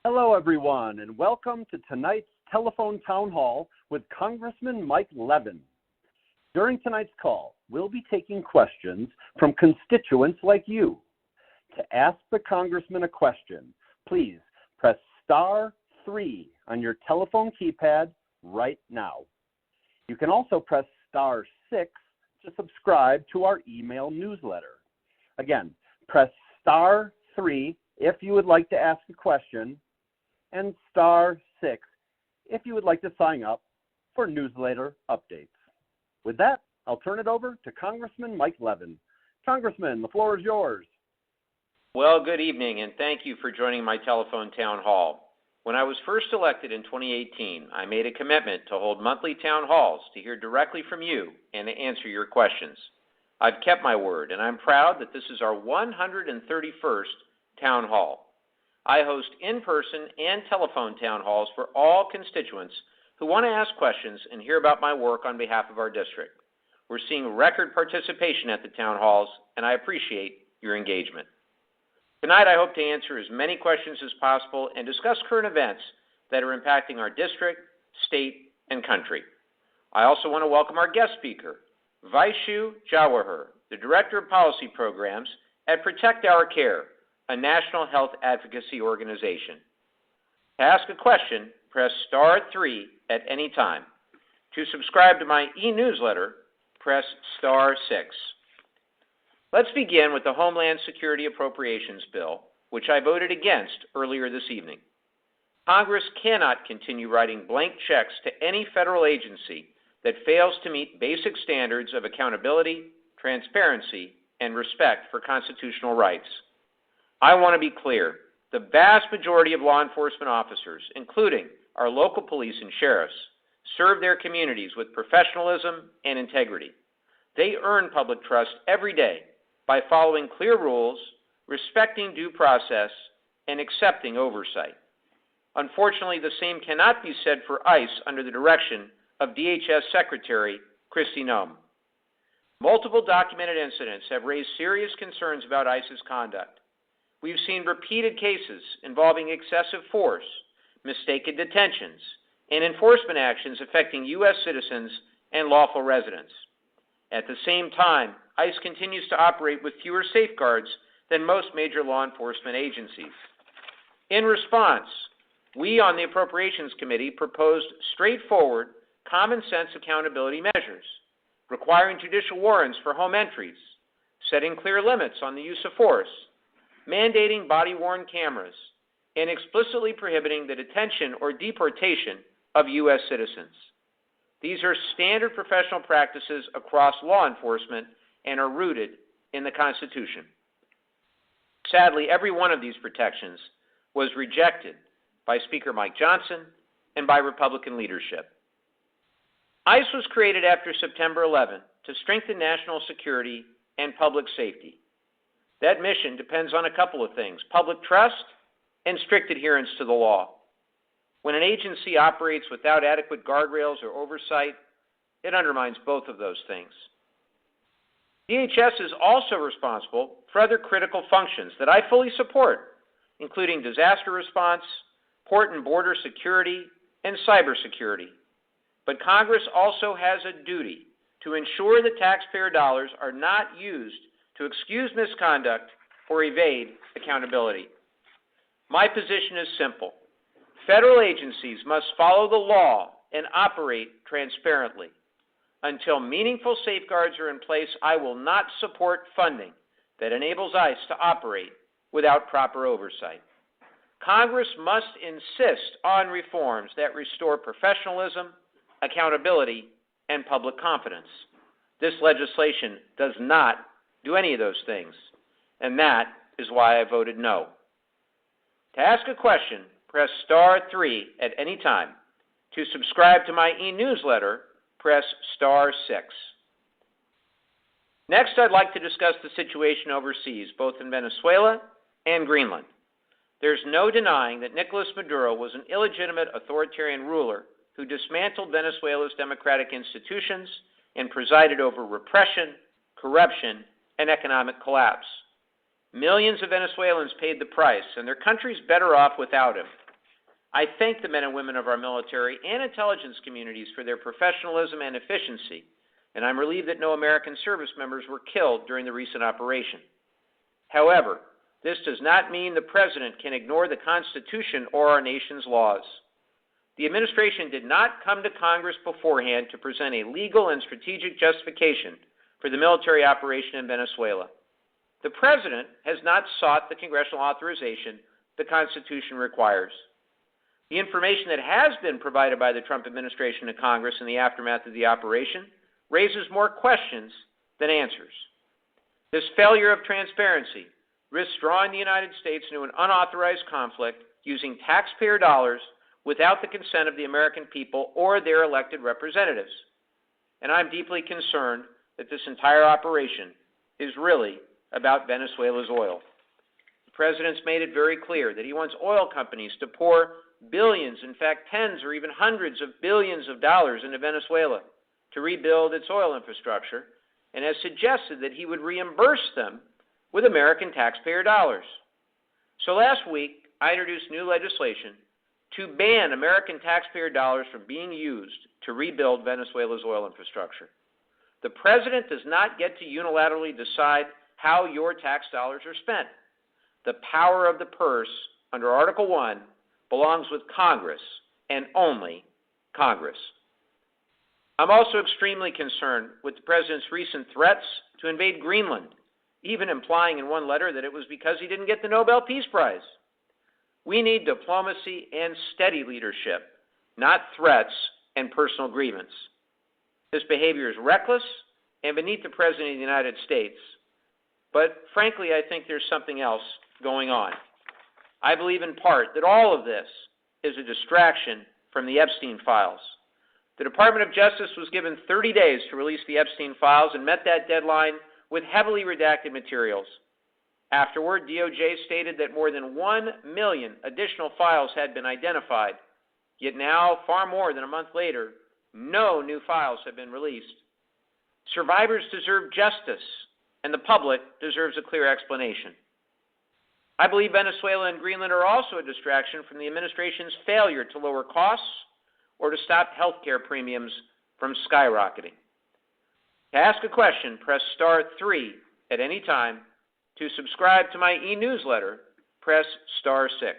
Hello, everyone, and welcome to tonight's telephone town hall with Congressman Mike Levin. During tonight's call, we'll be taking questions from constituents like you. To ask the congressman a question, please press *3 on your telephone keypad right now. You can also press *6 to subscribe to our email newsletter. Again, press *3 if you would like to ask a question, and *6 if you would like to sign up for newsletter updates. With that, I'll turn it over to Congressman Mike Levin. Congressman, the floor is yours. Well, good evening, and thank you for joining my telephone town hall. When I was first elected in 2018, I made a commitment to hold monthly town halls to hear directly from you and to answer your questions. I've kept my word, and I'm proud that this is our 131st town hall. I host in-person and telephone town halls for all constituents who want to ask questions and hear about my work on behalf of our district. We're seeing record participation at the town halls, and I appreciate your engagement. Tonight, I hope to answer as many questions as possible and discuss current events that are impacting our district, state, and country. I also want to welcome our guest speaker, Vaishu Jawahar, the Director of Policy Programs at Protect Our Care, a national health advocacy organization. To ask a question, press *3 at any time. To subscribe to my e-newsletter, press *6. Let's begin with the Homeland Security Appropriations Bill, which I voted against earlier this evening. Congress cannot continue writing blank checks to any federal agency that fails to meet basic standards of accountability, transparency, and respect for constitutional rights. I want to be clear. The vast majority of law enforcement officers, including our local police and sheriffs, serve their communities with professionalism and integrity. They earn public trust every day by following clear rules, respecting due process, and accepting oversight. Unfortunately, the same cannot be said for ICE under the direction of DHS Secretary Kristi Noem. Multiple documented incidents have raised serious concerns about ICE's conduct. We've seen repeated cases involving excessive force, mistaken detentions, and enforcement actions affecting U.S. citizens and lawful residents. At the same time, ICE continues to operate with fewer safeguards than most major law enforcement agencies. In response, we on the Appropriations Committee proposed straightforward, common-sense accountability measures, requiring judicial warrants for home entries, setting clear limits on the use of force, mandating body-worn cameras, and explicitly prohibiting the detention or deportation of U.S. citizens. These are standard professional practices across law enforcement and are rooted in the Constitution. Sadly, every one of these protections was rejected by Speaker Mike Johnson and by Republican leadership. ICE was created after September 11 to strengthen national security and public safety. That mission depends on a couple of things: public trust and strict adherence to the law. When an agency operates without adequate guardrails or oversight, it undermines both of those things. DHS is also responsible for other critical functions that I fully support, including disaster response, port and border security, and cybersecurity. But Congress also has a duty to ensure that taxpayer dollars are not used to excuse misconduct or evade accountability. My position is simple. Federal agencies must follow the law and operate transparently. Until meaningful safeguards are in place, I will not support funding that enables ICE to operate without proper oversight. Congress must insist on reforms that restore professionalism, accountability, and public confidence. This legislation does not do any of those things, and that is why I voted no. To ask a question, press *3 at any time. To subscribe to my e-newsletter, press *6. Next, I'd like to discuss the situation overseas, both in Venezuela and Greenland. There's no denying that Nicolas Maduro was an illegitimate authoritarian ruler who dismantled Venezuela's democratic institutions and presided over repression, corruption, and economic collapse. Millions of Venezuelans paid the price, and their country's better off without him. I thank the men and women of our military and intelligence communities for their professionalism and efficiency, and I'm relieved that no American service members were killed during the recent operation. However, this does not mean the President can ignore the Constitution or our nation's laws. The administration did not come to Congress beforehand to present a legal and strategic justification for the military operation in Venezuela. The President has not sought the congressional authorization the Constitution requires. The information that has been provided by the Trump administration to Congress in the aftermath of the operation raises more questions than answers. This failure of transparency risks drawing the United States into an unauthorized conflict using taxpayer dollars without the consent of the American people or their elected representatives. And I'm deeply concerned that this entire operation is really about Venezuela's oil. The President's made it very clear that he wants oil companies to pour billions, in fact tens or even hundreds of billions of dollars into Venezuela to rebuild its oil infrastructure, and has suggested that he would reimburse them with American taxpayer dollars. So last week, I introduced new legislation to ban American taxpayer dollars from being used to rebuild Venezuela's oil infrastructure. The President does not get to unilaterally decide how your tax dollars are spent. The power of the purse under Article 1 belongs with Congress and only Congress. I'm also extremely concerned with the President's recent threats to invade Greenland, even implying in one letter that it was because he didn't get the Nobel Peace Prize. We need diplomacy and steady leadership, not threats and personal grievance. This behavior is reckless and beneath the President of the United States. But frankly, I think there's something else going on. I believe in part that all of this is a distraction from the Epstein files. The Department of Justice was given 30 days to release the Epstein files and met that deadline with heavily redacted materials. Afterward, DOJ stated that more than 1 million additional files had been identified. Yet now, far more than a month later, no new files have been released. Survivors deserve justice, and the public deserves a clear explanation. I believe Venezuela and Greenland are also a distraction from the administration's failure to lower costs or to stop health care premiums from skyrocketing. To ask a question, press star 3 at any time. To subscribe to my e-newsletter, press star 6.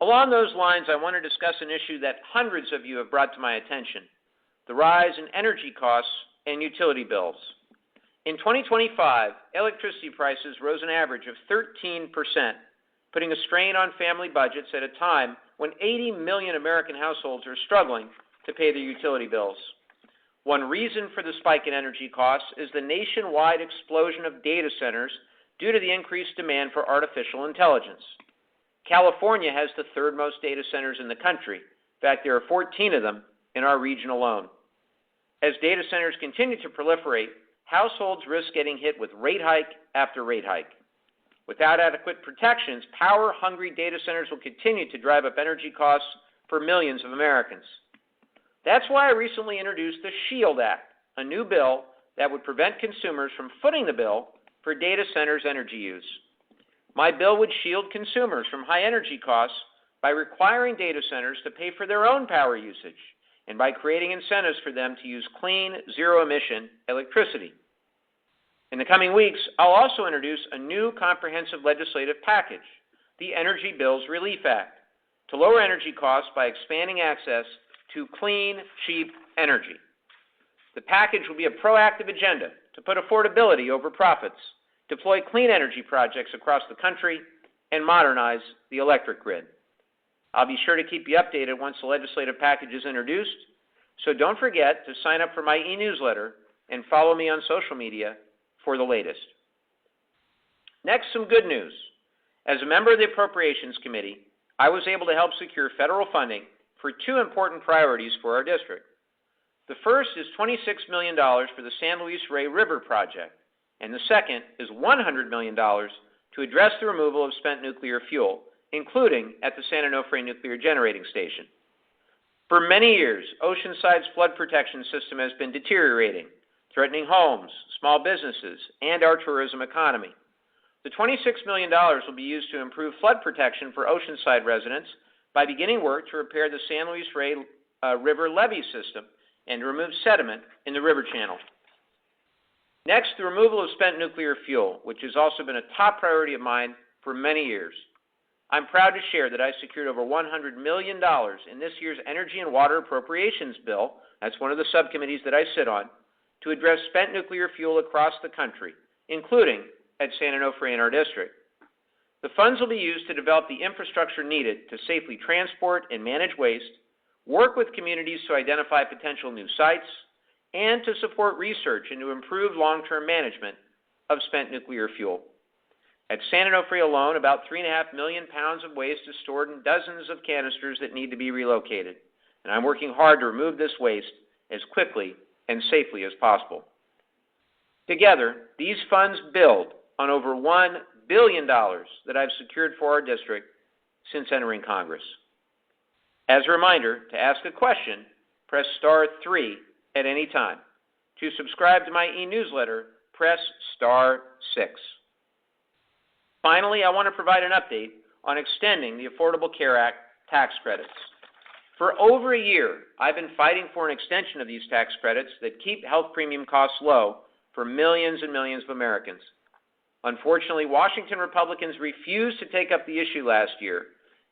Along those lines, I want to discuss an issue that hundreds of you have brought to my attention: the rise in energy costs and utility bills. In 2025, electricity prices rose an average of 13%, putting a strain on family budgets at a time when 80 million American households are struggling to pay their utility bills. One reason for the spike in energy costs is the nationwide explosion of data centers due to the increased demand for artificial intelligence. California has the third most data centers in the country. In fact, there are 14 of them in our region alone. As data centers continue to proliferate, households risk getting hit with rate hike after rate hike. Without adequate protections, power-hungry data centers will continue to drive up energy costs for millions of Americans. That's why I recently introduced the SHIELD Act, a new bill that would prevent consumers from footing the bill for data centers' energy use. My bill would shield consumers from high energy costs by requiring data centers to pay for their own power usage and by creating incentives for them to use clean, zero-emission electricity. In the coming weeks, I'll also introduce a new comprehensive legislative package, the Energy Bills Relief Act, to lower energy costs by expanding access to clean, cheap energy. The package will be a proactive agenda to put affordability over profits, deploy clean energy projects across the country, and modernize the electric grid. I'll be sure to keep you updated once the legislative package is introduced, so don't forget to sign up for my e-newsletter and follow me on social media for the latest. Next, some good news. As a member of the Appropriations Committee, I was able to help secure federal funding for two important priorities for our district. The first is $26 million for the San Luis Rey River project, and the second is $100 million to address the removal of spent nuclear fuel, including at the San Onofre Nuclear Generating Station. For many years, Oceanside's flood protection system has been deteriorating, threatening homes, small businesses, and our tourism economy. The $26 million will be used to improve flood protection for Oceanside residents by beginning work to repair the San Luis Rey River levee system and to remove sediment in the river channel. Next, the removal of spent nuclear fuel, which has also been a top priority of mine for many years. I'm proud to share that I secured over $100 million in this year's Energy and Water Appropriations Bill, that's one of the subcommittees that I sit on, to address spent nuclear fuel across the country, including at San Onofre in our district. The funds will be used to develop the infrastructure needed to safely transport and manage waste, work with communities to identify potential new sites, and to support research into improved long-term management of spent nuclear fuel. At San Onofre alone, about 3.5 million pounds of waste is stored in dozens of canisters that need to be relocated, and I'm working hard to remove this waste as quickly and safely as possible. Together, these funds build on over $1 billion that I've secured for our district since entering Congress. As a reminder, to ask a question, press star 3 at any time. To subscribe to my e-newsletter, press star 6. Finally, I want to provide an update on extending the Affordable Care Act tax credits. For over a year, I've been fighting for an extension of these tax credits that keep health premium costs low for millions and millions of Americans. Unfortunately, Washington Republicans refused to take up the issue last year,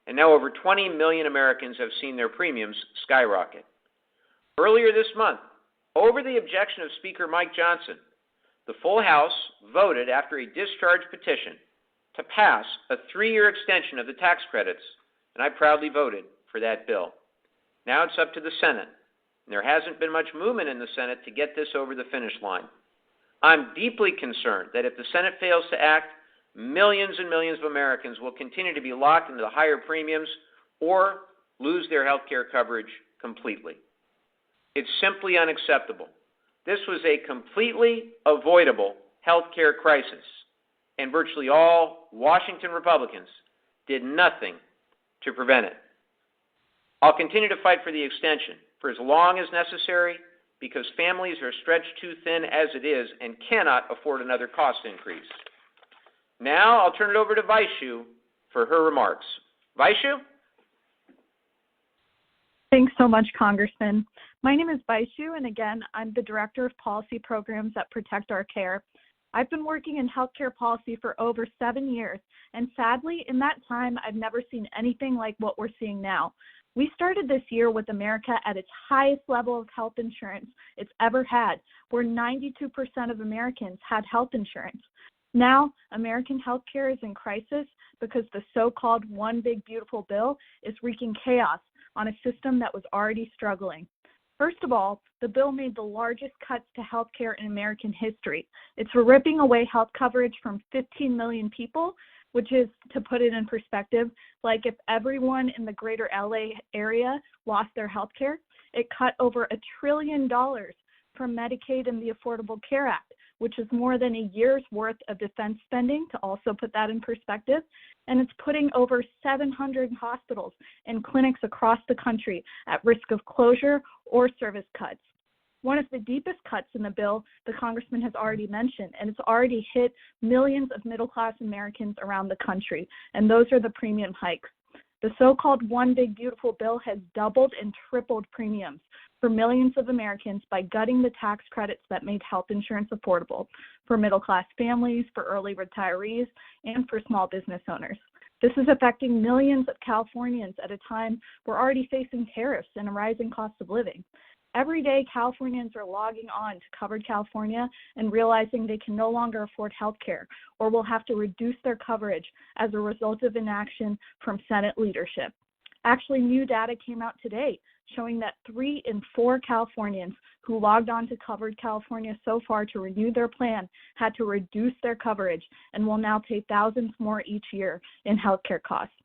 and now over 20 million Americans have seen their premiums skyrocket. Earlier this month, over the objection of Speaker Mike Johnson, the full House voted after a discharge petition to pass a 3-year extension of the tax credits, and I proudly voted for that bill. Now it's up to the Senate, and there hasn't been much movement in the Senate to get this over the finish line. I'm deeply concerned that if the Senate fails to act, millions and millions of Americans will continue to be locked into the higher premiums or lose their health care coverage completely. It's simply unacceptable. This was a completely avoidable health care crisis, and virtually all Washington Republicans did nothing to prevent it. I'll continue to fight for the extension for as long as necessary because families are stretched too thin as it is and cannot afford another cost increase. Now I'll turn it over to Vaishu for her remarks. Vaishu? Thanks so much, Congressman. My name is Vaishu, and again, I'm the Director of Policy Programs at Protect Our Care. I've been working in healthcare policy for over 7 years, and sadly, in that time, I've never seen anything like what we're seeing now. We started this year with America at its highest level of health insurance it's ever had, where 92% of Americans had health insurance. Now, American healthcare is in crisis because the so-called One Big Beautiful Bill is wreaking chaos on a system that was already struggling. First of all, the bill made the largest cuts to healthcare in American history. It's ripping away health coverage from 15 million people, which is, to put it in perspective, like if everyone in the greater LA area lost their health care. It cut over $1 trillion from Medicaid and the Affordable Care Act, which is more than a year's worth of defense spending, to also put that in perspective. And it's putting over 700 hospitals and clinics across the country at risk of closure or service cuts. One of the deepest cuts in the bill, the Congressman has already mentioned, and it's already hit millions of middle-class Americans around the country, and those are the premium hikes. The so-called One Big Beautiful Bill has doubled and tripled premiums for millions of Americans by gutting the tax credits that made health insurance affordable for middle-class families, for early retirees, and for small business owners. This is affecting millions of Californians at a time we're already facing tariffs and a rising cost of living. Every day, Californians are logging on to Covered California and realizing they can no longer afford health care or will have to reduce their coverage as a result of inaction from Senate leadership. Actually, new data came out today showing that 3 in 4 Californians who logged on to Covered California so far to renew their plan had to reduce their coverage and will now pay thousands more each year in health care costs.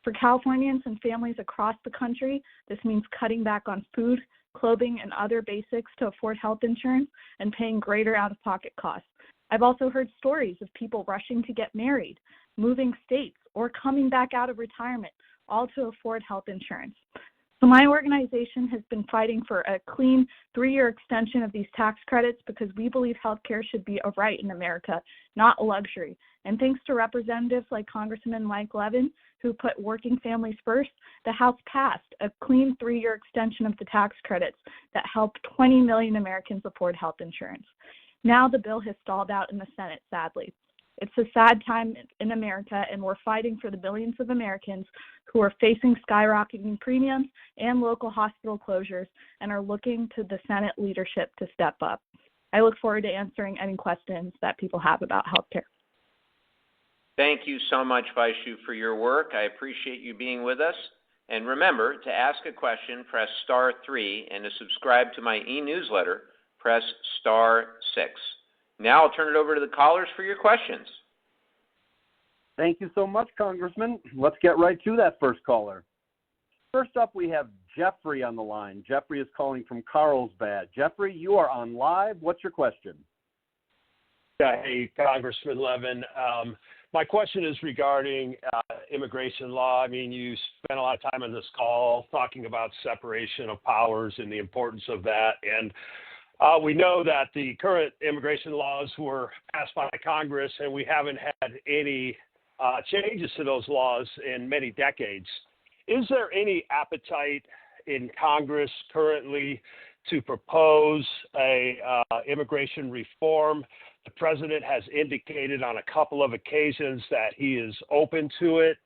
For Californians and families across the country, this means cutting back on food, clothing, and other basics to afford health insurance and paying greater out-of-pocket costs. I've also heard stories of people rushing to get married, moving states, or coming back out of retirement, all to afford health insurance. So my organization has been fighting for a clean 3-year extension of these tax credits because we believe health care should be a right in America, not a luxury. And thanks to representatives like Congressman Mike Levin, who put working families first, the House passed a clean 3-year extension of the tax credits that helped 20 million Americans afford health insurance. Now the bill has stalled out in the Senate, sadly. It's a sad time in America, and we're fighting for the billions of Americans who are facing skyrocketing premiums and local hospital closures and are looking to the Senate leadership to step up. I look forward to answering any questions that people have about healthcare. Thank you so much, Vaishu, for your work. I appreciate you being with us. And remember, to ask a question, press *3, and to subscribe to my e-newsletter, press *6. Now I'll turn it over to the callers for your questions. Thank you so much, Congressman. Let's get right to that first caller. First up, we have Jeffrey on the line. Jeffrey is calling from Carlsbad. Jeffrey, you are on live. What's your question? Yeah, hey, Congressman Levin. My question is regarding immigration law. I mean, you spent a lot of time on this call talking about separation of powers and the importance of that. And we know that the current immigration laws were passed by Congress, and we haven't had any changes to those laws in many decades. Is there any appetite in Congress currently to propose a immigration reform? The president has indicated on a couple of occasions that he is open to it.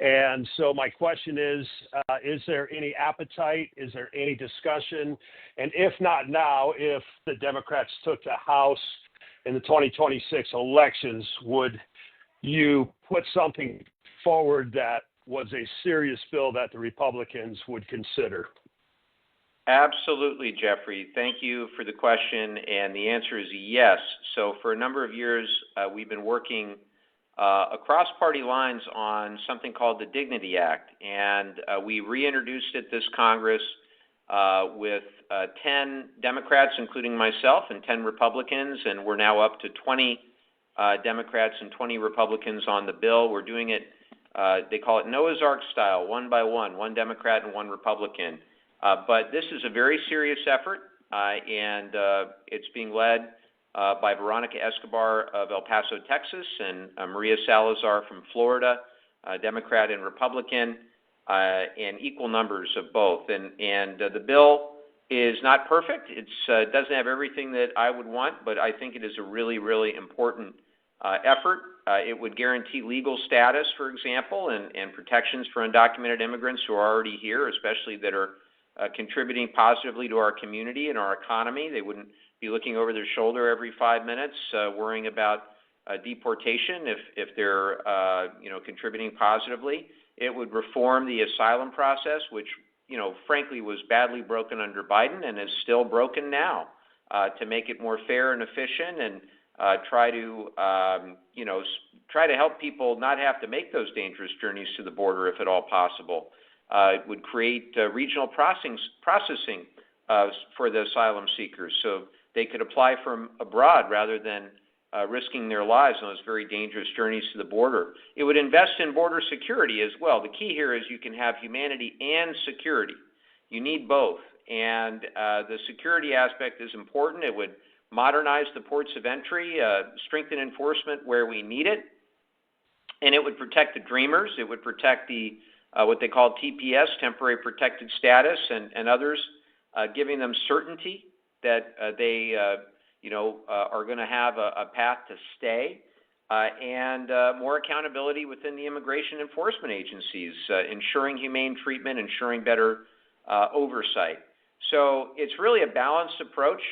And so my question is there any appetite? Is there any discussion? And if not now, if the Democrats took the House in the 2026 elections, would you put something forward that was a serious bill that the Republicans would consider? Absolutely, Jeffrey. Thank you for the question, and the answer is yes. So for a number of years, we've been working across party lines on something called the Dignity Act, and we reintroduced it this Congress with 10 Democrats, including myself, and 10 Republicans, and we're now up to 20 Democrats and 20 Republicans on the bill. We're doing it, they call it Noah's Ark style, one by one Democrat and one Republican. But this is a very serious effort, and it's being led by Veronica Escobar of El Paso, Texas, and Maria Salazar from Florida, Democrat and Republican, and equal numbers of both. And the bill is not perfect. It doesn't have everything that I would want, but I think it is a really, really important effort. It would guarantee legal status, for example, and protections for undocumented immigrants who are already here, especially that are contributing positively to our community and our economy. They wouldn't be looking over their shoulder every 5 minutes, worrying about deportation if they're contributing positively. It would reform the asylum process, which frankly was badly broken under Biden and is still broken now, to make it more fair and efficient, and try to help people not have to make those dangerous journeys to the border if at all possible. It would create regional processing for the asylum seekers, so they could apply from abroad rather than risking their lives on those very dangerous journeys to the border. It would invest in border security as well. The key here is you can have humanity and security. You need both, and the security aspect is important. It would modernize the ports of entry, strengthen enforcement where we need it, and it would protect the dreamers. It would protect the what they call TPS, temporary protected status, and others, giving them certainty that they are going to have a path to stay, and more accountability within the immigration enforcement agencies, ensuring humane treatment, ensuring better oversight. So it's really a balanced approach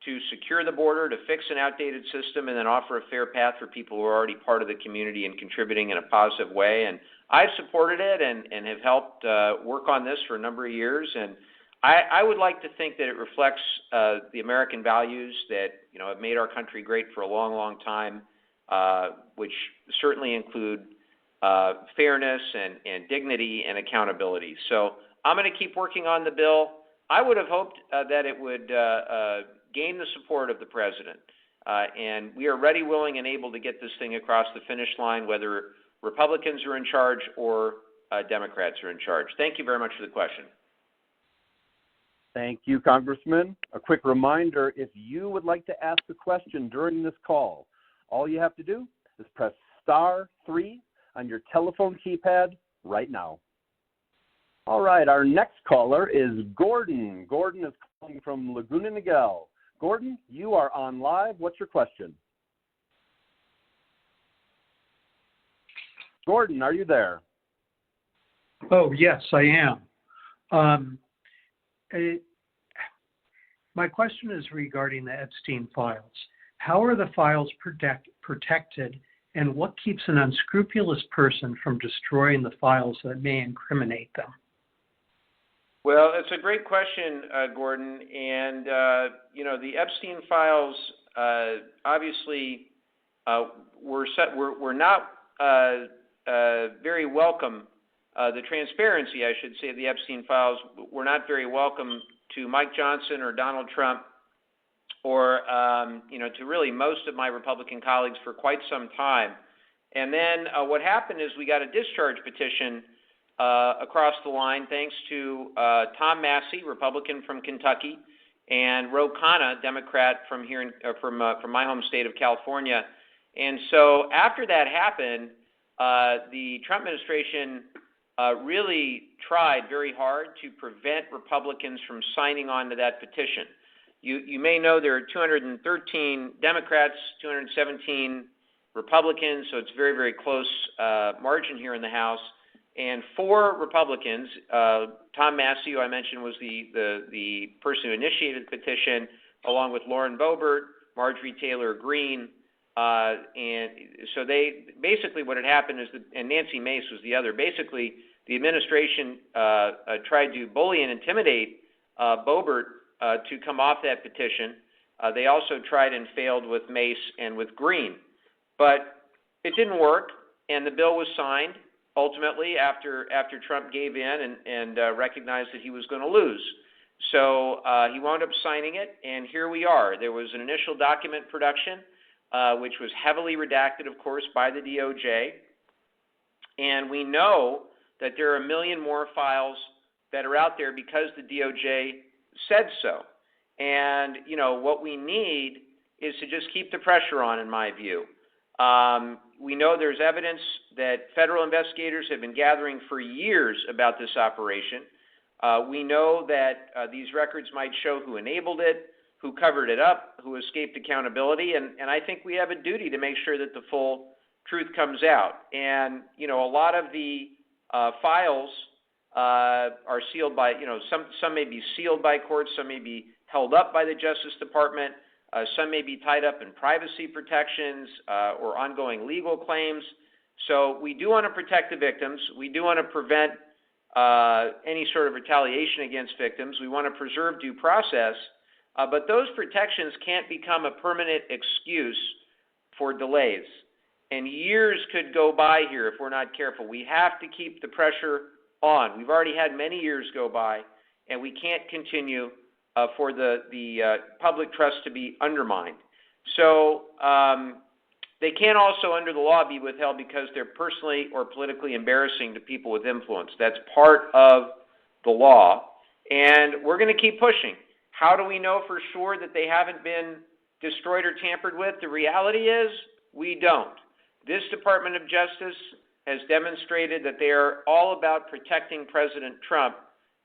to secure the border, to fix an outdated system, and then offer a fair path for people who are already part of the community and contributing in a positive way. And I've supported it and have helped work on this for a number of years. And I would like to think that it reflects the American values that have made our country great for a long, long time, which certainly include fairness and dignity and accountability. So I'm going to keep working on the bill. I would have hoped that it would gain the support of the president. And we are ready, willing, and able to get this thing across the finish line, whether Republicans are in charge or Democrats are in charge. Thank you very much for the question. Thank you, Congressman. A quick reminder, if you would like to ask a question during this call, all you have to do is press star 3 on your telephone keypad right now. All right, our next caller is Gordon. Gordon is calling from Laguna Niguel. Gordon, you are on live. What's your question? Gordon, are you there? Oh, yes, I am. My question is regarding the Epstein files. How are the files protected, and what keeps an unscrupulous person from destroying the files that may incriminate them? Well, it's a great question, Gordon. And, the Epstein files obviously were not very welcome. The transparency, I should say, of the Epstein files were not very welcome to Mike Johnson or Donald Trump or, to really most of my Republican colleagues for quite some time. And then what happened is we got a discharge petition across the line thanks to Tom Massey, Republican from Kentucky, and Ro Khanna, Democrat from here from my home state of California. And so after that happened, the Trump administration really tried very hard to prevent Republicans from signing on to that petition. You may know there are 213 Democrats, 217 Republicans, so it's very, very close margin here in the House. And 4 Republicans, Tom Massey, who I mentioned was the person who initiated the petition, along with Lauren Boebert, Marjorie Taylor Greene, and so they basically what had happened is and Nancy Mace was the other. Basically, the administration tried to bully and intimidate Boebert to come off that petition. They also tried and failed with Mace and with Greene, but it didn't work, and the bill was signed ultimately after Trump gave in and recognized that he was going to lose. So he wound up signing it, and here we are. There was an initial document production, which was heavily redacted, of course, by the DOJ. And we know that there are 1 million more files that are out there because the DOJ said so. And, what we need is to just keep the pressure on, in my view. We know there's evidence that federal investigators have been gathering for years about this operation. We know that these records might show who enabled it, who covered it up, who escaped accountability, and I think we have a duty to make sure that the full truth comes out. And, a lot of the files are sealed by, some may be sealed by courts, some may be held up by the Justice Department, some may be tied up in privacy protections or ongoing legal claims. So we do want to protect the victims. We do want to prevent any sort of retaliation against victims. We want to preserve due process. But those protections can't become a permanent excuse for delays. And years could go by here if we're not careful. We have to keep the pressure on. We've already had many years go by, and we can't continue for the public trust to be undermined. So they can also, under the law, be withheld because they're personally or politically embarrassing to people with influence. That's part of the law, and we're going to keep pushing. How do we know for sure that they haven't been destroyed or tampered with? The reality is we don't. This Department of Justice has demonstrated that they are all about protecting President Trump,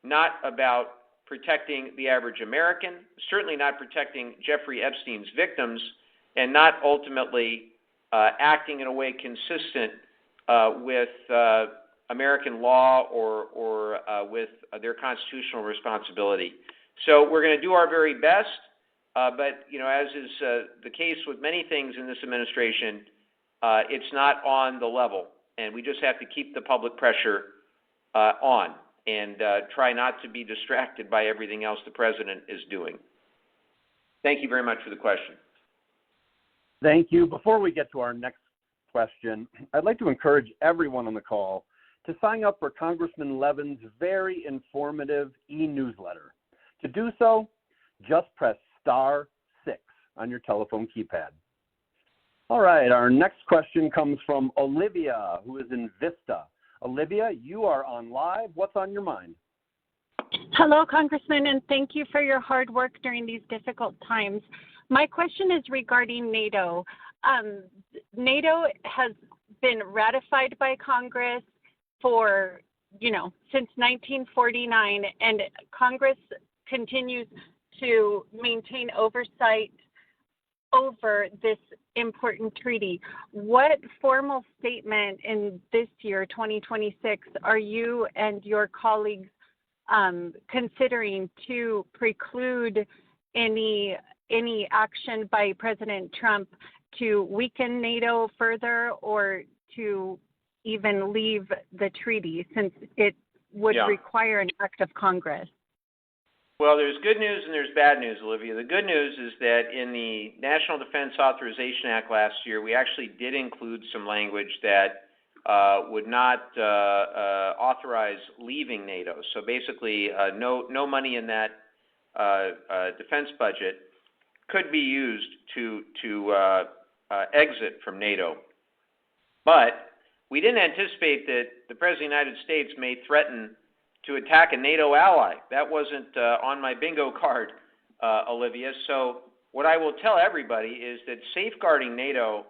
not about protecting the average American, certainly not protecting Jeffrey Epstein's victims, and not ultimately acting in a way consistent with American law or with their constitutional responsibility. So we're going to do our very best, but as is the case with many things in this administration, it's not on the level, and we just have to keep the public pressure on and try not to be distracted by everything else the president is doing. Thank you very much for the question. Thank you. Before we get to our next question, I'd like to encourage everyone on the call to sign up for Congressman Levin's very informative e-newsletter. To do so, just press star 6 on your telephone keypad. All right, our next question comes from Olivia, who is in Vista. Olivia, you are on live. What's on your mind? Hello, Congressman, and thank you for your hard work during these difficult times. My question is regarding NATO. NATO has been ratified by Congress for, since 1949, and Congress continues to maintain oversight over this important treaty. What formal statement in this year, 2026, are you and your colleagues considering to preclude any action by President Trump to weaken NATO further or to even leave the treaty, since it would require an act of Congress? Well, there's good news and there's bad news, Olivia. The good news is that in the National Defense Authorization Act last year, we actually did include some language that would not authorize leaving NATO. So basically, no money in that defense budget could be used to exit from NATO. But we didn't anticipate that the President of the United States may threaten to attack a NATO ally. That wasn't on my bingo card, Olivia. So what I will tell everybody is that safeguarding NATO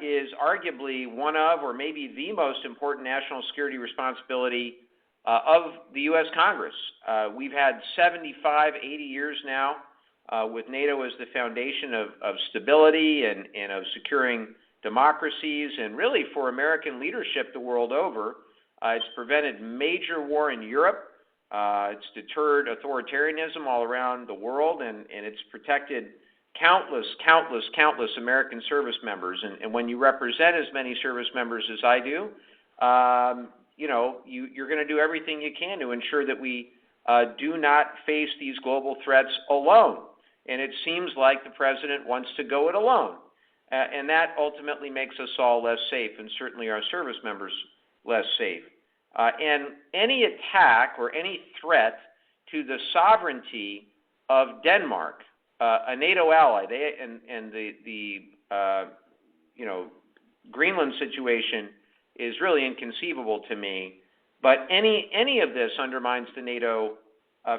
is arguably one of, or maybe the most important national security responsibility of the U.S. Congress. We've had 75, 80 years now with NATO as the foundation of stability and of securing democracies, and really for American leadership the world over. It's prevented major war in Europe. It's deterred authoritarianism all around the world, and it's protected countless American service members. And when you represent as many service members as I do, you're going to do everything you can to ensure that we do not face these global threats alone. And it seems like the president wants to go it alone. And that ultimately makes us all less safe, and certainly our service members less safe. And any attack or any threat to the sovereignty of Denmark, a NATO ally, the Greenland situation is really inconceivable to me. But any of this undermines the NATO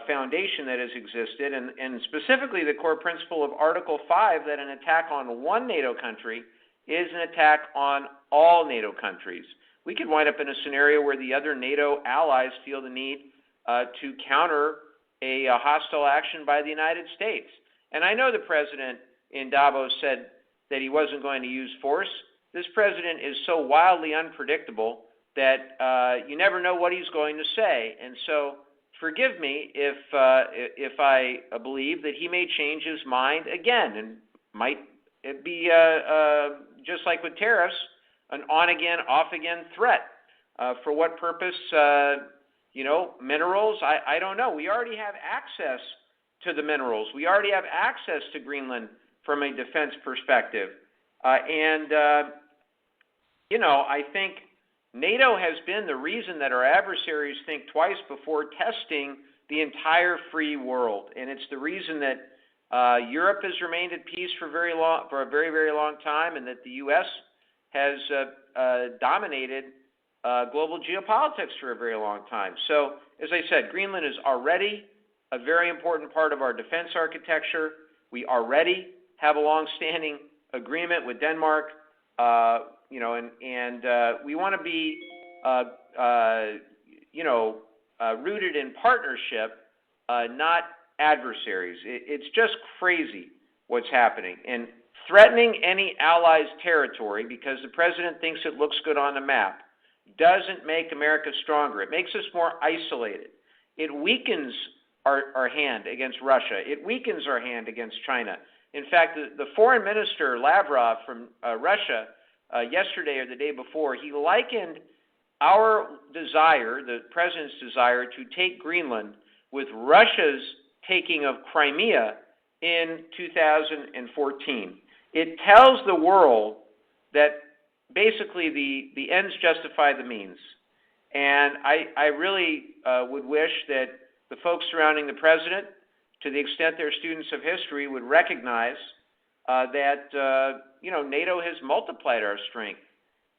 foundation that has existed, and specifically the core principle of Article 5, that an attack on one NATO country is an attack on all NATO countries. We could wind up in a scenario where the other NATO allies feel the need to counter a hostile action by the United States. And I know the president in Davos said that he wasn't going to use force. This president is so wildly unpredictable that you never know what he's going to say. And so forgive me if I believe that he may change his mind again, and might it be just like with tariffs, an on-again, off-again threat. For what purpose? Minerals? I don't know. We already have access to the minerals. We already have access to Greenland from a defense perspective. I think NATO has been the reason that our adversaries think twice before testing the entire free world. And it's the reason that Europe has remained at peace for a very, very long time, and that the U.S. has dominated global geopolitics for a very long time. So, as I said, Greenland is already a very important part of our defense architecture. We already have a long-standing agreement with Denmark, and we want to be, rooted in partnership, not adversaries. It's just crazy what's happening. And threatening any ally's territory because the president thinks it looks good on the map doesn't make America stronger. It makes us more isolated. It weakens our hand against Russia. It weakens our hand against China. In fact, the foreign minister, Lavrov, from Russia, yesterday or the day before, he likened our desire, the president's desire, to take Greenland with Russia's taking of Crimea in 2014. It tells the world that basically the ends justify the means. And I really would wish that the folks surrounding the president, to the extent they're students of history, would recognize that NATO has multiplied our strength,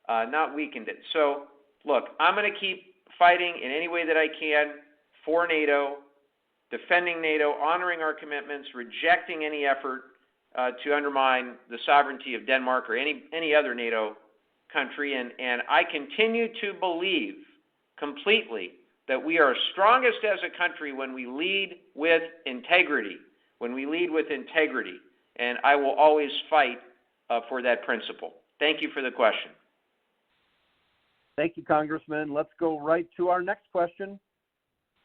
not weakened it. So, look, I'm going to keep fighting in any way that I can for NATO, defending NATO, honoring our commitments, rejecting any effort to undermine the sovereignty of Denmark or any other NATO country, and I continue to believe completely that we are strongest as a country when we lead with integrity, and I will always fight for that principle. Thank you for the question. Thank you, Congressman. Let's go right to our next question.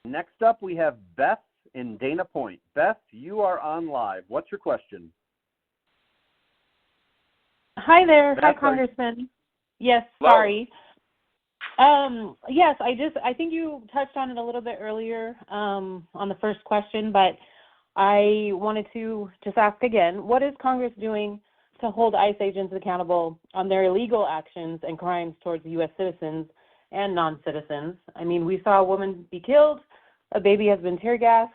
Next up, we have Beth in Dana Point. Beth, you are on live. What's your question? Hi there. Beth, Hi, Congressman. Yes, Hello. sorry. Yes, I think you touched on it a little bit earlier on the first question, but I wanted to just ask again, what is Congress doing to hold ICE agents accountable on their illegal actions and crimes towards U.S. citizens and non-citizens? I mean, we saw a woman be killed, a baby has been tear gassed.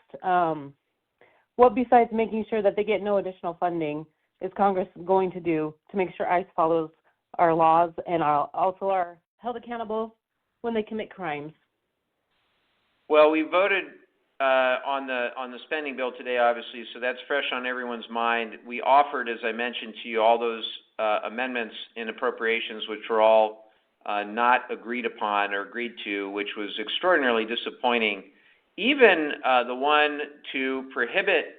What besides making sure that they get no additional funding is Congress going to do to make sure ICE follows our laws and also are held accountable when they commit crimes? Well, we voted on the spending bill today, obviously, so that's fresh on everyone's mind. We offered, as I mentioned to you, all those amendments in appropriations, which were all not agreed upon or agreed to, which was extraordinarily disappointing. Even the one to prohibit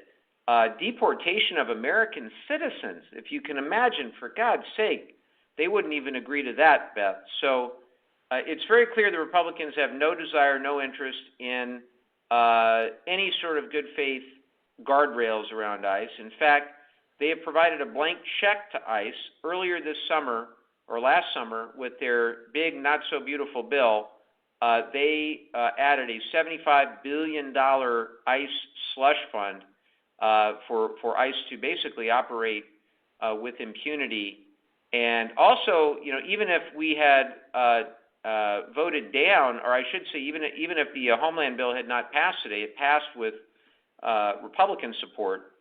deportation of American citizens, if you can imagine, for God's sake, they wouldn't even agree to that, Beth. So it's very clear the Republicans have no desire, no interest in any sort of good faith guardrails around ICE. In fact, they have provided a blank check to ICE earlier this summer or last summer with their big not so beautiful bill. They added a $75 billion ICE slush fund for ICE to basically operate with impunity. And also, even if we had voted down, or I should say, even if the Homeland bill had not passed today, it passed with Republican support.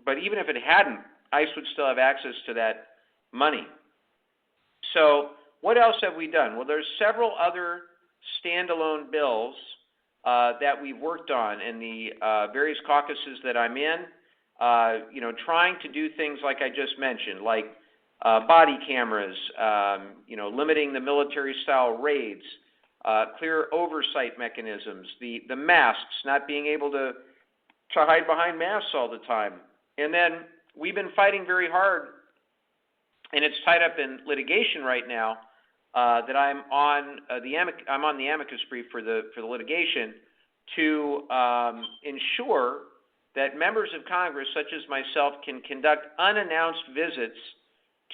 But even if it hadn't, ICE would still have access to that money. So what else have we done? Well, there's several other standalone bills that we've worked on in the various caucuses that I'm in, trying to do things like I just mentioned, like body cameras, limiting the military-style raids, clear oversight mechanisms, the masks, not being able to hide behind masks all the time. And then we've been fighting very hard, and it's tied up in litigation right now, that I'm on the amicus brief for the litigation to ensure that members of Congress, such as myself, can conduct unannounced visits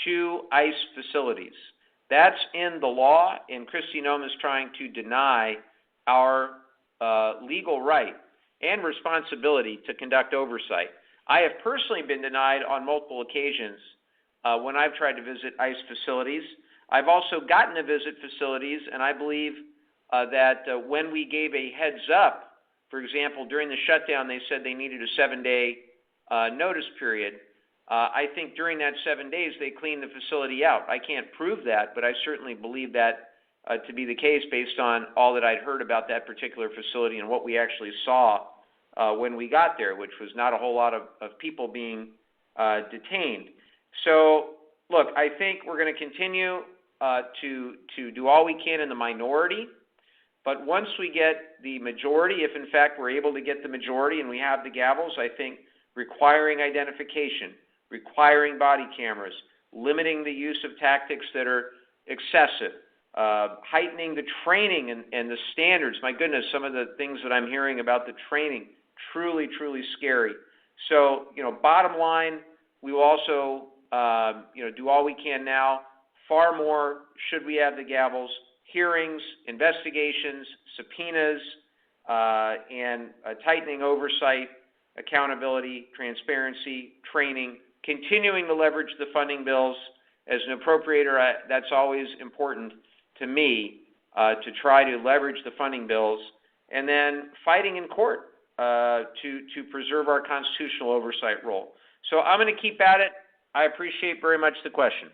to ICE facilities. That's in the law, and Kristi Noem is trying to deny our legal right and responsibility to conduct oversight. I have personally been denied on multiple occasions when I've tried to visit ICE facilities. I've also gotten to visit facilities, and I believe that when we gave a heads up, for example, during the shutdown, they said they needed a 7-day notice period. I think during that 7 days, they cleaned the facility out. I can't prove that, but I certainly believe that to be the case based on all that I'd heard about that particular facility and what we actually saw when we got there, which was not a whole lot of people being detained. So, look, I think we're going to continue to do all we can in the minority, but once we get the majority, if in fact we're able to get the majority and we have the gavels, I think requiring identification, requiring body cameras, limiting the use of tactics that are excessive, heightening the training and the standards. My goodness, some of the things that I'm hearing about the training, truly, truly scary. So, bottom line, we will also, do all we can now. Far more, should we have the gavels, hearings, investigations, subpoenas, and tightening oversight, accountability, transparency, training, continuing to leverage the funding bills. As an appropriator, that's always important to me, to try to leverage the funding bills, and then fighting in court to preserve our constitutional oversight role. So I'm going to keep at it. I appreciate very much the question.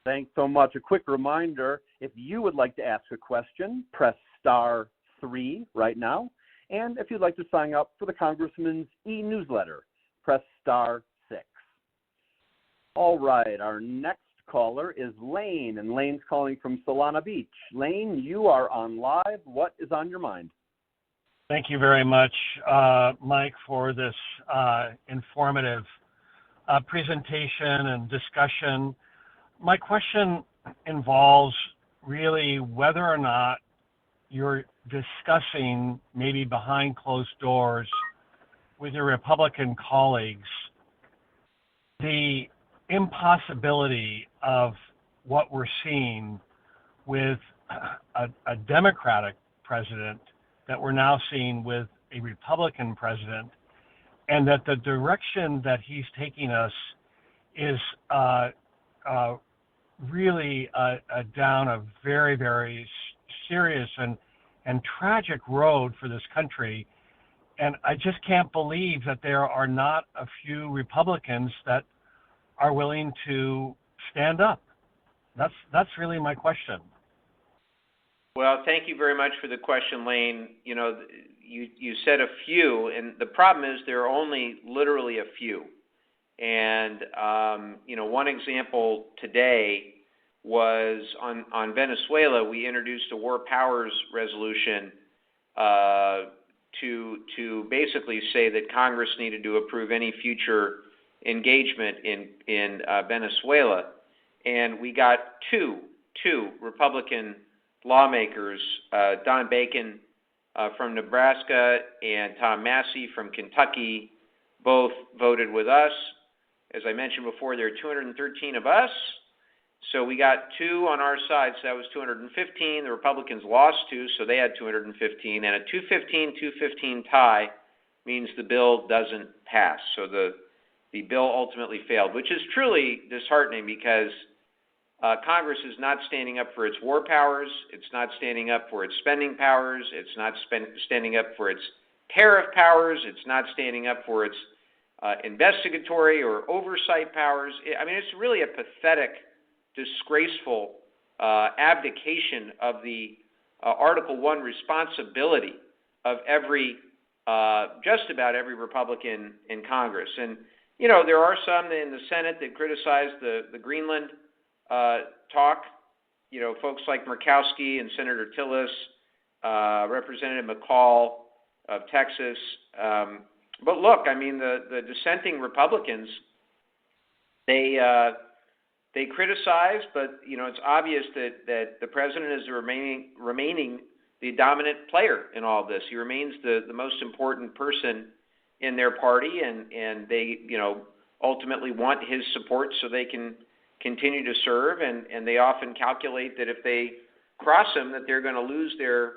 Thanks so much. A quick reminder, if you would like to ask a question, press *3 right now. And if you'd like to sign up for the Congressman's e-newsletter, press *6. All right, our next caller is Lane, and Lane's calling from Solana Beach. Lane, you are on live. What is on your mind? Thank you very much, Mike, for this informative presentation and discussion. My question involves really whether or not you're discussing, maybe behind closed doors with your Republican colleagues, the impossibility of what we're seeing with a Democratic president that we're now seeing with a Republican president, and that the direction that he's taking us is really down a very, very serious and tragic road for this country. And I just can't believe that there are not a few Republicans that are willing to stand up. That's really my question. Well, thank you very much for the question, Lane. You know, you said a few, and the problem is there are only literally a few. And, you know, one example today was on Venezuela. We introduced a war powers resolution to basically say that Congress needed to approve any future engagement in Venezuela. And we got two Republican lawmakers, Don Bacon from Nebraska and Tom Massey from Kentucky, both voted with us. As I mentioned before, there are 213 of us, so we got two on our side, so that was 215. The Republicans lost two, so they had 215, and a 215-215 tie means the bill doesn't pass. So the bill ultimately failed, which is truly disheartening because Congress is not standing up for its war powers. It's not standing up for its spending powers. It's not standing up for its tariff powers. It's not standing up for its investigatory or oversight powers. I mean, it's really a pathetic, disgraceful abdication of the Article I responsibility of just about every Republican in Congress. And, you know, there are some in the Senate that criticize the Greenland talk, you know, folks like Murkowski and Senator Tillis, Representative McCall of Texas. But look, I mean, the dissenting Republicans, they criticize, but, you know, it's obvious that the president is remaining the dominant player in all of this. He remains the most important person in their party, and they, you know, ultimately want his support so they can continue to serve, and they often calculate that if they cross him, that they're going to lose their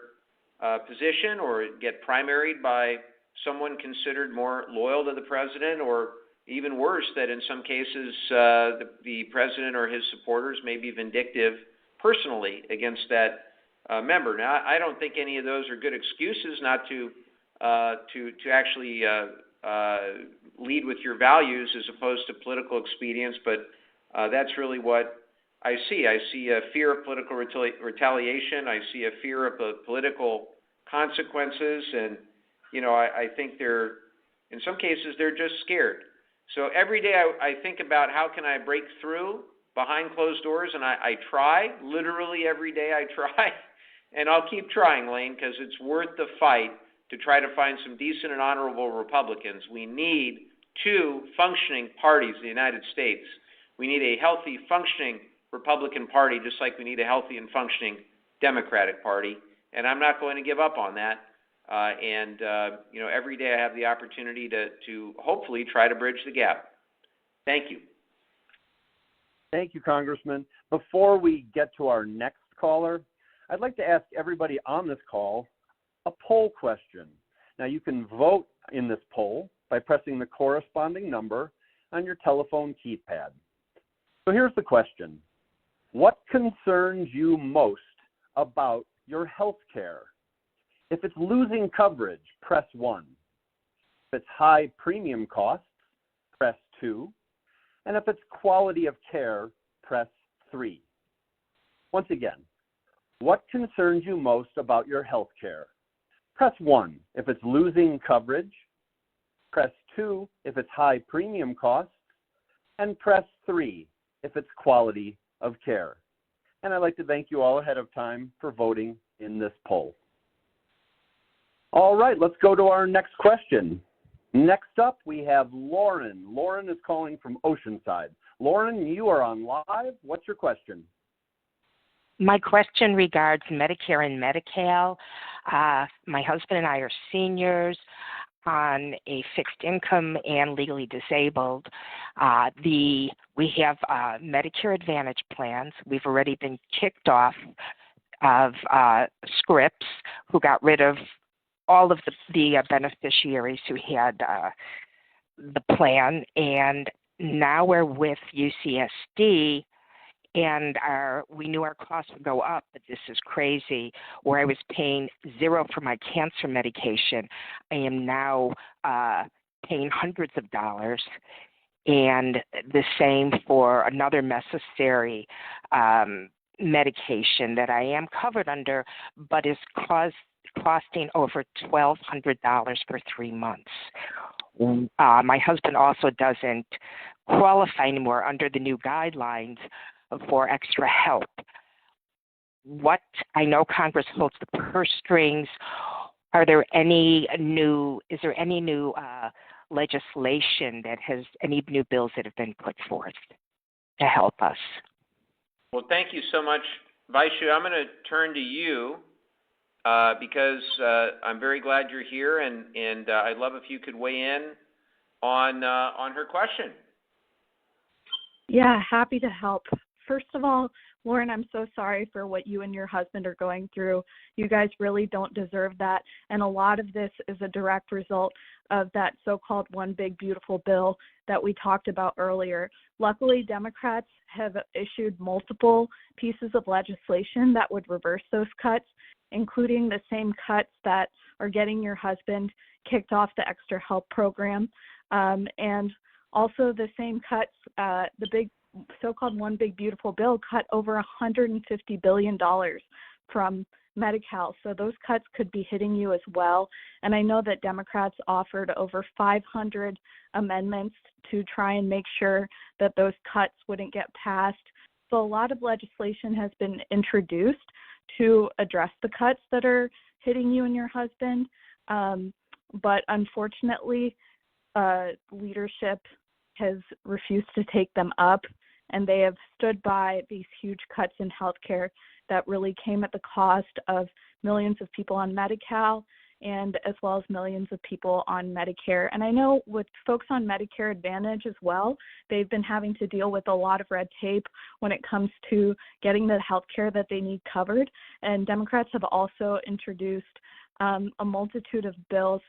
position or get primaried by someone considered more loyal to the president, or even worse, that in some cases the president or his supporters may be vindictive personally against that member. Now, I don't think any of those are good excuses not to actually lead with your values as opposed to political expedience, but that's really what I see. I see a fear of political retaliation. I see a fear of political consequences, and you know, I think in some cases they're just scared. So every day I think about how can I break through behind closed doors, and I try. Literally every day I try, and I'll keep trying, Lane, because it's worth the fight to try to find some decent and honorable Republicans. We need two functioning parties in the United States. We need a healthy, functioning Republican Party, just like we need a healthy and functioning Democratic Party, and I'm not going to give up on that. You know, every day I have the opportunity to hopefully try to bridge the gap. Thank you. Thank you, Congressman. Before we get to our next caller, I'd like to ask everybody on this call a poll question. Now, you can vote in this poll by pressing the corresponding number on your telephone keypad. So here's the question. What concerns you most about your health care? If it's losing coverage, press 1. If it's high premium costs, press 2. And if it's quality of care, press 3. Once again, what concerns you most about your health care? Press 1 if it's losing coverage, press 2 if it's high premium costs, and press 3 if it's quality of care. And I'd like to thank you all ahead of time for voting in this poll. All right, let's go to our next question. Next up, we have Lauren. Lauren is calling from Oceanside. Lauren, you are on live. What's your question? My question regards Medicare and Medi-Cal. My husband and I are seniors on a fixed income and legally disabled. We have Medicare Advantage plans. We've already been kicked off of Scripps, who got rid of all of the beneficiaries who had the plan, and now we're with UCSD, and we knew our costs would go up, but this is crazy. Where I was paying $0 for my cancer medication, I am now paying hundreds of dollars, and the same for another necessary medication that I am covered under, but is costing over $1,200 for 3 months. My husband also doesn't qualify anymore under the new guidelines for extra help. I know Congress holds the purse strings. Is there any new legislation any new bills that have been put forth to help us? Well, thank you so much, Vaishu. I'm going to turn to you because I'm very glad you're here, and I'd love if you could weigh in on her question. Yeah, happy to help. First of all, Lauren, I'm so sorry for what you and your husband are going through. You guys really don't deserve that. And a lot of this is a direct result of that so-called One Big Beautiful Bill that we talked about earlier. Luckily, Democrats have issued multiple pieces of legislation that would reverse those cuts, including the same cuts that are getting your husband kicked off the Extra Help program. And also the same cuts, the big so-called One Big Beautiful Bill cut over $150 billion from Medi-Cal. So those cuts could be hitting you as well. And I know that Democrats offered over 500 amendments to try and make sure that those cuts wouldn't get passed. So a lot of legislation has been introduced to address the cuts that are hitting you and your husband. But unfortunately, leadership has refused to take them up, and they have stood by these huge cuts in healthcare that really came at the cost of millions of people on Medi-Cal and as well as millions of people on Medicare. And I know with folks on Medicare Advantage as well, they've been having to deal with a lot of red tape when it comes to getting the healthcare that they need covered. And Democrats have also introduced a multitude of bills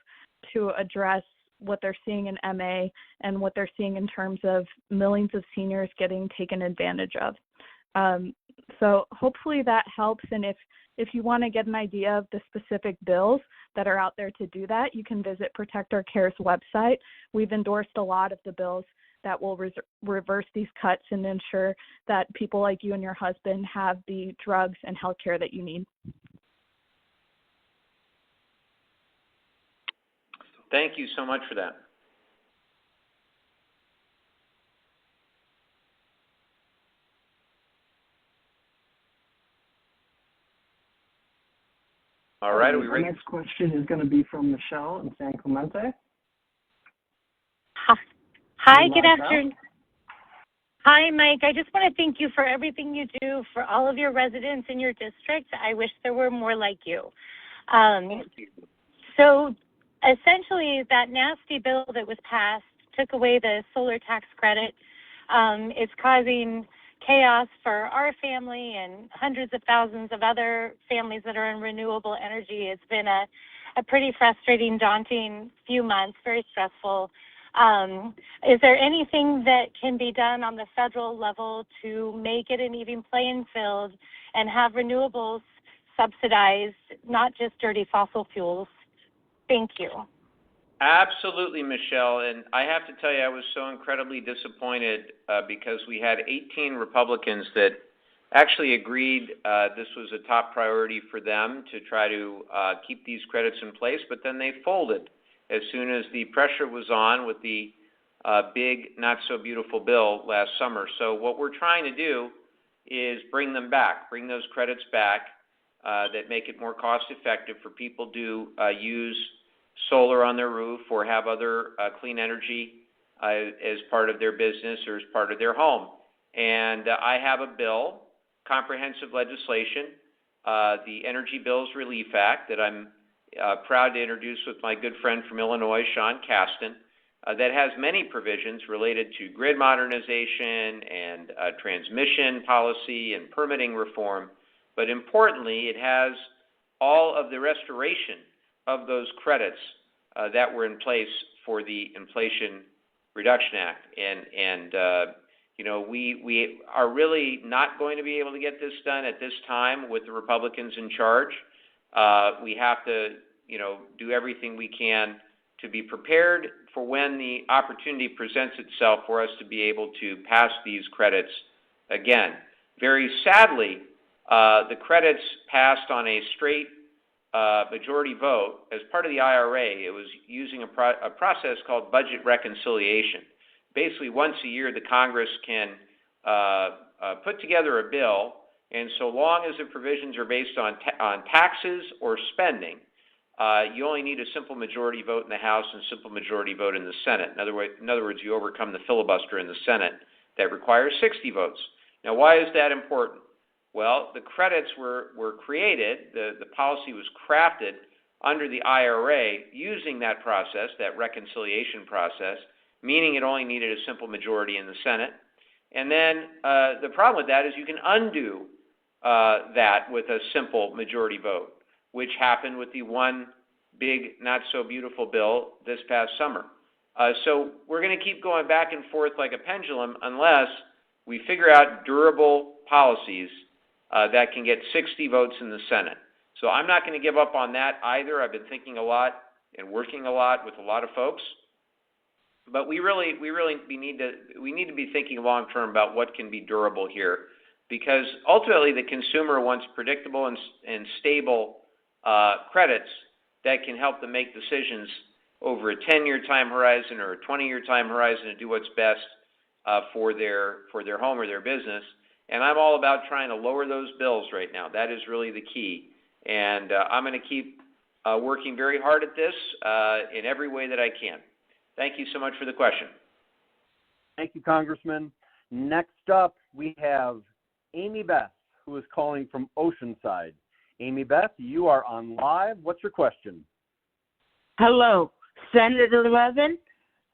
to address what they're seeing in MA and what they're seeing in terms of millions of seniors getting taken advantage of. So hopefully that helps. And if you want to get an idea of the specific bills that are out there to do that, you can visit Protect Our Care's website. We've endorsed a lot of the bills that will reverse these cuts and ensure that people like you and your husband have the drugs and health care that you need. Thank you so much for that. All right, are we ready? The next question is going to be from Michelle in San Clemente. Hi, good afternoon. Hi, Mike. I just want to thank you for everything you do for all of your residents in your district. I wish there were more like you. So essentially, that nasty bill that was passed took away the solar tax credit. It's causing chaos for our family and hundreds of thousands of other families that are in renewable energy. It's been a pretty frustrating, daunting few months, very stressful. Is there anything that can be done on the federal level to make it an even playing field and have renewables subsidized, not just dirty fossil fuels? Thank you. Absolutely, Michelle. And I have to tell you, I was so incredibly disappointed because we had 18 Republicans that actually agreed this was a top priority for them to try to keep these credits in place, but then they folded as soon as the pressure was on with the big, not-so-beautiful bill last summer. So what we're trying to do is bring them back, bring those credits back that make it more cost-effective for people to use solar on their roof or have other clean energy as part of their business or as part of their home. And I have a bill, comprehensive legislation, the Energy Bills Relief Act, that I'm proud to introduce with my good friend from Illinois, Sean Casten, that has many provisions related to grid modernization and transmission policy and permitting reform. But importantly, it has all of the restoration of those credits that were in place for the Inflation Reduction Act. And we are really not going to be able to get this done at this time with the Republicans in charge. We have to, do everything we can to be prepared for when the opportunity presents itself for us to be able to pass these credits again. Very sadly, the credits passed on a straight majority vote as part of the IRA. It was using a process called budget reconciliation. Basically, once a year, the Congress can put together a bill, and so long as the provisions are based on taxes or spending, you only need a simple majority vote in the House and a simple majority vote in the Senate. In other words, you overcome the filibuster in the Senate that requires 60 votes. Now, why is that important? Well, the credits were created, the policy was crafted under the IRA using that process, that reconciliation process, meaning it only needed a simple majority in the Senate. And then the problem with that is you can undo that with a simple majority vote, which happened with the one big, not-so-beautiful bill this past summer. So we're going to keep going back and forth like a pendulum unless we figure out durable policies that can get 60 votes in the Senate. So I'm not going to give up on that either. I've been thinking a lot and working a lot with a lot of folks. But we need to be thinking long term about what can be durable here, because ultimately the consumer wants predictable and stable credits that can help them make decisions over a 10-year time horizon or a 20-year time horizon to do what's best for their home or their business. And I'm all about trying to lower those bills right now. That is really the key. And I'm going to keep working very hard at this in every way that I can. Thank you so much for the question. Thank you, Congressman. Next up, we have Amy Beth, who is calling from Oceanside. Amy Beth, you are on live. What's your question? Hello, Senator Levin.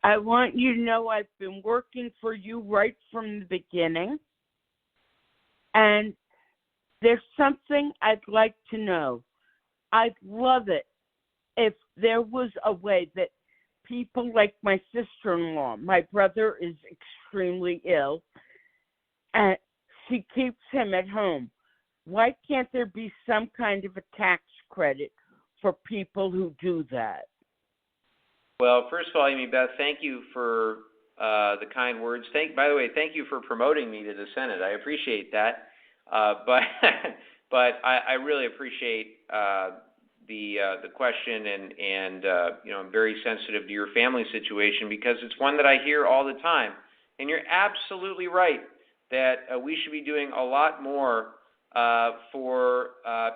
I want you to know I've been working for you right from the beginning. And there's something I'd like to know. I'd love it if there was a way that people like my sister-in-law, my brother is extremely ill, and she keeps him at home. Why can't there be some kind of a tax credit for people who do that? Well, first of all, Amy Beth, thank you for the kind words. By the way, thank you for promoting me to the Senate. I appreciate that. But I really appreciate the question, and I'm very sensitive to your family situation because it's one that I hear all the time. And you're absolutely right that we should be doing a lot more for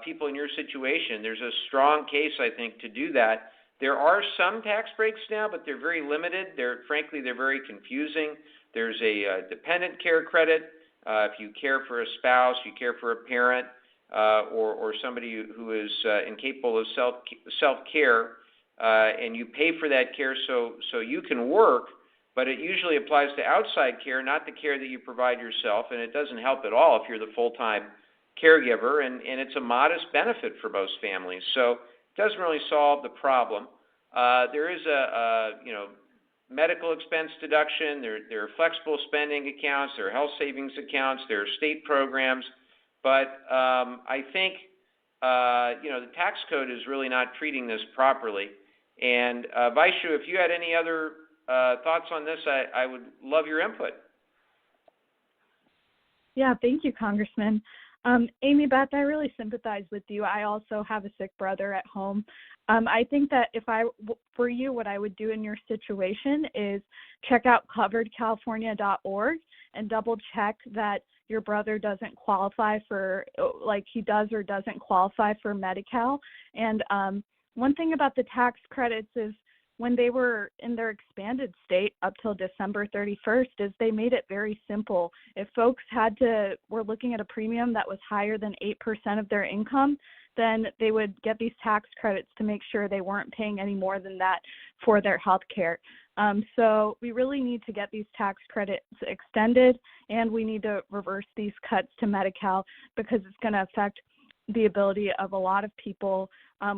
people in your situation. There's a strong case, I think, to do that. There are some tax breaks now, but they're very limited. Frankly, they're very confusing. There's a dependent care credit. If you care for a spouse, you care for a parent, or somebody who is incapable of self-care, and you pay for that care so you can work, but it usually applies to outside care, not the care that you provide yourself, and it doesn't help at all if you're the full-time caregiver, and it's a modest benefit for most families. So it doesn't really solve the problem. There is a medical expense deduction. There are flexible spending accounts. There are health savings accounts. There are state programs. But I think, the tax code is really not treating this properly. And Vaishu, if you had any other thoughts on this, I would love your input. Yeah, thank you, Congressman. Amy Beth, I really sympathize with you. I also have a sick brother at home. I think that if I were you, what I would do in your situation is check out coveredcalifornia.org and double check that your brother doesn't qualify for, like he does or doesn't qualify for Medi-Cal. And one thing about the tax credits is when they were in their expanded state up till December 31st is they made it very simple. If folks were looking at a premium that was higher than 8% of their income, then they would get these tax credits to make sure they weren't paying any more than that for their health care. So we really need to get these tax credits extended, and we need to reverse these cuts to Medi-Cal because it's going to affect the ability of a lot of people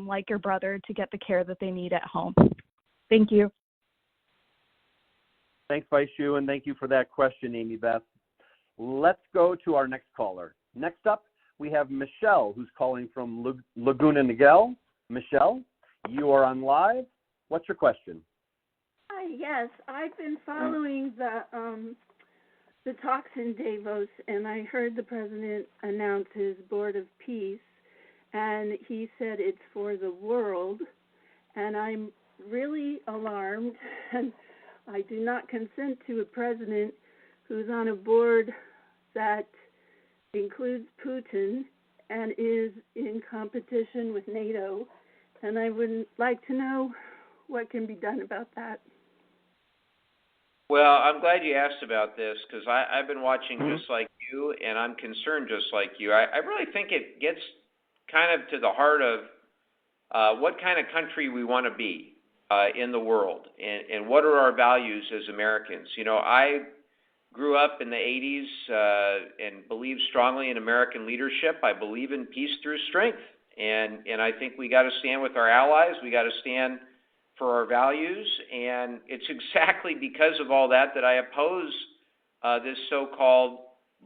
like your brother to get the care that they need at home. Thank you. Thanks, Vaishu, and thank you for that question, Amy Beth. Let's go to our next caller. Next up, we have Michelle, who's calling from Laguna Niguel. Michelle, you are on live. What's your question? Hi, yes. I've been following the talks in Davos, and I heard the president announce his Board of Peace, and he said it's for the world, and I'm really alarmed, and I do not consent to a president who's on a board that includes Putin and is in competition with NATO, and I would like to know what can be done about that. Well, I'm glad you asked about this because I've been watching just like you, and I'm concerned just like you. I really think it gets kind of to the heart of what kind of country we want to be in the world, and what are our values as Americans. You know, I grew up in the 80s and believe strongly in American leadership. I believe in peace through strength, and I think we got to stand with our allies. We got to stand for our values, and it's exactly because of all that that I oppose this so-called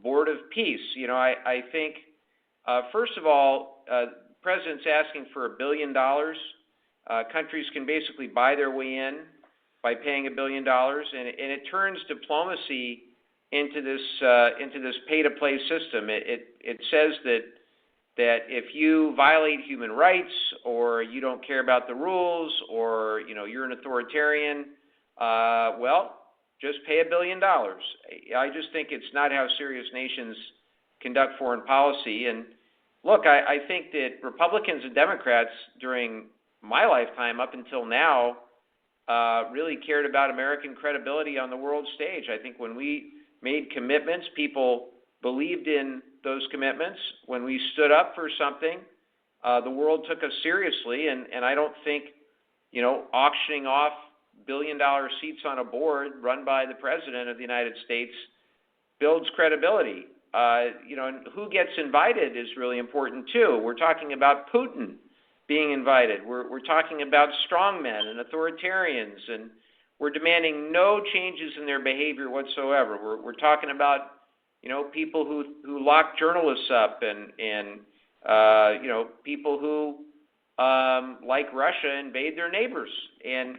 Board of Peace. You know, I think, first of all, the president's asking for $1 billion. Countries can basically buy their way in by paying $1 billion, and it turns diplomacy into this pay-to-play system. It says that if you violate human rights or you don't care about the rules or you're an authoritarian, well, just pay $1 billion. I just think it's not how serious nations conduct foreign policy. And look, I think that Republicans and Democrats during my lifetime up until now really cared about American credibility on the world stage. I think when we made commitments, people believed in those commitments. When we stood up for something, the world took us seriously, and I don't think, auctioning off billion-dollar seats on a board run by the President of the United States builds credibility. And who gets invited is really important too. We're talking about Putin being invited. We're talking about strongmen and authoritarians, and we're demanding no changes in their behavior whatsoever. We're talking about people who lock journalists up and people who like Russia invade their neighbors, and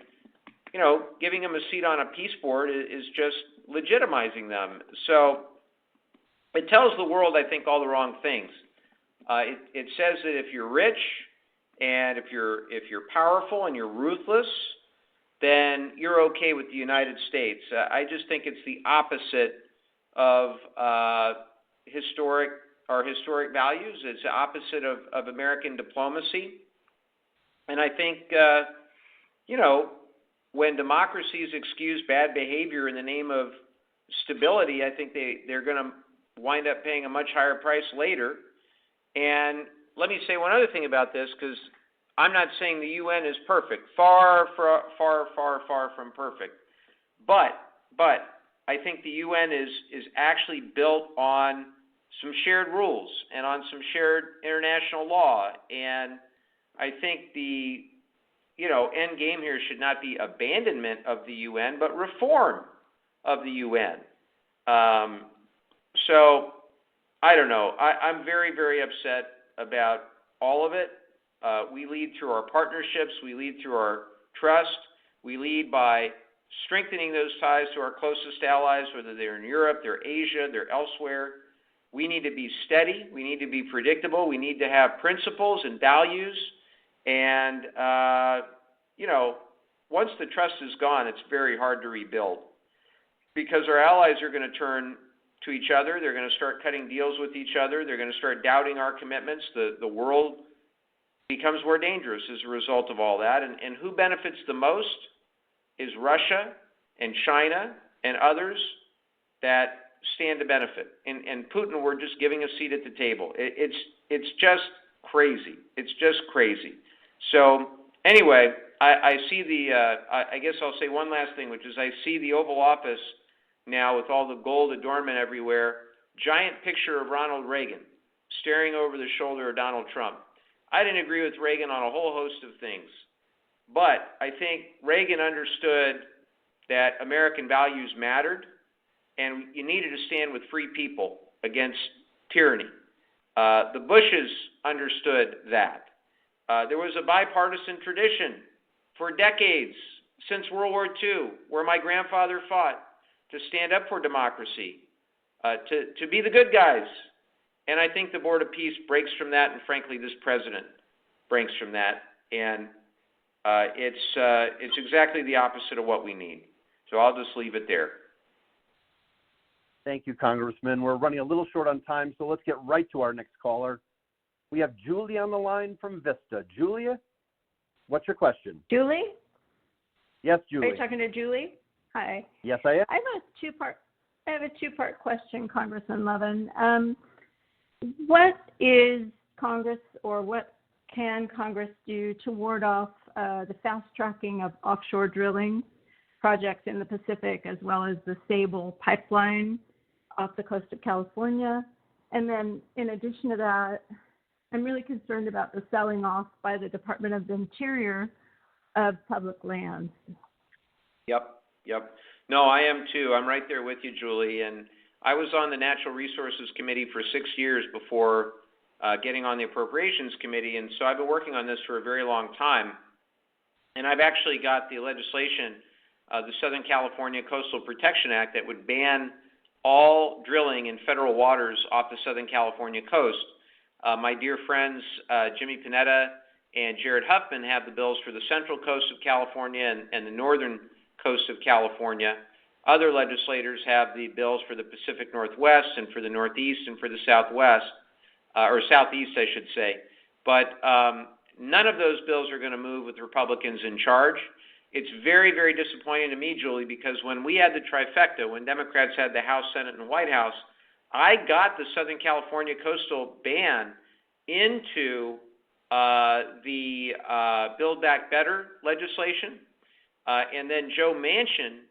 giving them a seat on a peace board is just legitimizing them. So it tells the world, I think, all the wrong things. It says that if you're rich and if you're powerful and you're ruthless, then you're okay with the United States. I just think it's the opposite of our historic values. It's the opposite of American diplomacy. And I think, when democracies excuse bad behavior in the name of stability, I think they're going to wind up paying a much higher price later. And let me say one other thing about this, because I'm not saying the UN is perfect. Far from perfect. But I think the UN is actually built on some shared rules and on some shared international law. And I think the end game here should not be abandonment of the UN, but reform of the UN. So I don't know. I'm very, very upset about all of it. We lead through our partnerships. We lead through our trust. We lead by strengthening those ties to our closest allies, whether they're in Europe, they're Asia, they're elsewhere. We need to be steady. We need to be predictable. We need to have principles and values. And, once the trust is gone, it's very hard to rebuild because our allies are going to turn to each other. They're going to start cutting deals with each other. They're going to start doubting our commitments. The world becomes more dangerous as a result of all that. And who benefits the most is Russia and China and others that stand to benefit. And Putin, we're just giving a seat at the table. It's just crazy. It's just crazy. So anyway, I see I guess I'll say one last thing, which is I see the Oval Office now with all the gold adornment everywhere, giant picture of Ronald Reagan staring over the shoulder of Donald Trump. I didn't agree with Reagan on a whole host of things, but I think Reagan understood that American values mattered and you needed to stand with free people against tyranny. The Bushes understood that. There was a bipartisan tradition for decades, since World War II, where my grandfather fought to stand up for democracy, to be the good guys. And I think the Board of Peace breaks from that, and frankly, this president breaks from that. And it's exactly the opposite of what we need. So I'll just leave it there. Thank you, Congressman. We're running a little short on time, so let's get right to our next caller. We have Julie on the line from Vista. Julia, what's your question? Julie? Yes, Julie. Are you talking to Julie? Hi. Yes, I am. I have a two-part question, Congressman Levin. What is Congress, or what can Congress do to ward off the fast-tracking of offshore drilling projects in the Pacific, as well as the Sable pipeline off the coast of California? And then in addition to that, I'm really concerned about the selling off by the Department of the Interior of public lands. Yep. No, I am too. I'm right there with you, Julie. And I was on the Natural Resources Committee for 6 years before getting on the Appropriations Committee. And so I've been working on this for a very long time. And I've actually got the legislation, the Southern California Coastal Protection Act, that would ban all drilling in federal waters off the Southern California coast. My dear friends, Jimmy Panetta and Jared Huffman, have the bills for the central coast of California and the northern coast of California. Other legislators have the bills for the Pacific Northwest and for the Northeast and for the Southwest, or Southeast, I should say. But none of those bills are going to move with Republicans in charge. It's very, very disappointing to me, Julie, because when we had the trifecta, when Democrats had the House, Senate, and White House, I got the Southern California coastal ban into the Build Back Better legislation, and then Joe Manchin